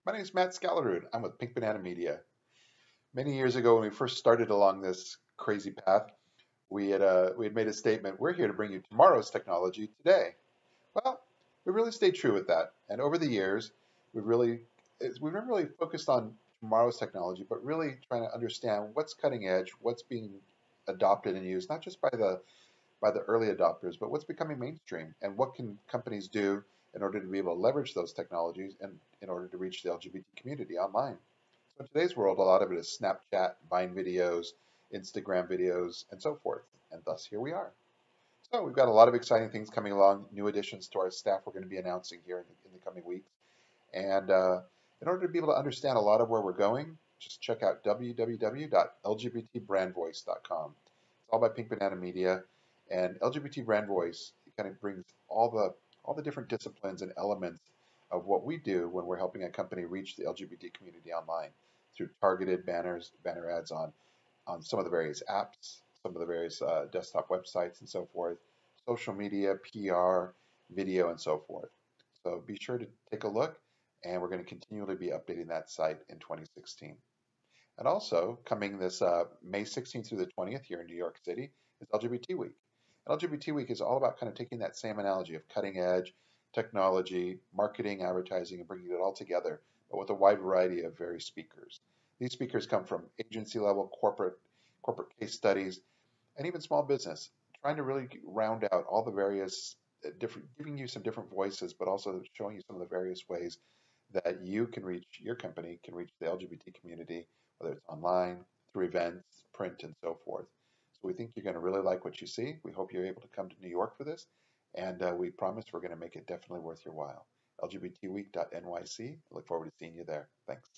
My name is Matt Scalarud. I'm with Pink Banana Media. Many years ago, when we first started along this crazy path, we had made a statement: we're here to bring you tomorrow's technology today. Well, we really stayed true with that, and over the years, we've really we've never really focused on tomorrow's technology, but really trying to understand what's cutting edge, what's being adopted and used, not just by the early adopters, but what's becoming mainstream, and what can companies do in order to be able to leverage those technologies and in order to reach the LGBT community online. So in today's world, a lot of it is Snapchat, Vine videos, Instagram videos, and so forth. And thus, here we are. So we've got a lot of exciting things coming along, new additions to our staff we're going to be announcing here in the coming weeks. And in order to be able to understand a lot of where we're going, just check out www.lgbtbrandvoice.com. It's all by Pink Banana Media, and LGBT Brand Voice kind of brings all the different disciplines and elements of what we do when we're helping a company reach the LGBT community online through targeted banner ads on some of the various apps, some of the various desktop websites, and so forth, social media, PR, video, and so forth. So be sure to take a look, and we're going to continually be updating that site in 2016. And also, coming this May 16th through the 20th here in New York City is LGBT Week. And LGBT Week is all about kind of taking that same analogy of cutting edge technology, marketing, advertising, and bringing it all together, but with a wide variety of various speakers. These speakers come from agency level, corporate case studies, and even small business, trying to really round out all the various different, giving you some different voices, but also showing you some of the various ways that you can reach your company, can reach the LGBT community, whether it's online, through events, print, and so forth. So we think you're going to really like what you see. We hope you're able to come to New York for this, and we promise we're going to make it definitely worth your while. LGBTweek.nyc. Look forward to seeing you there. Thanks.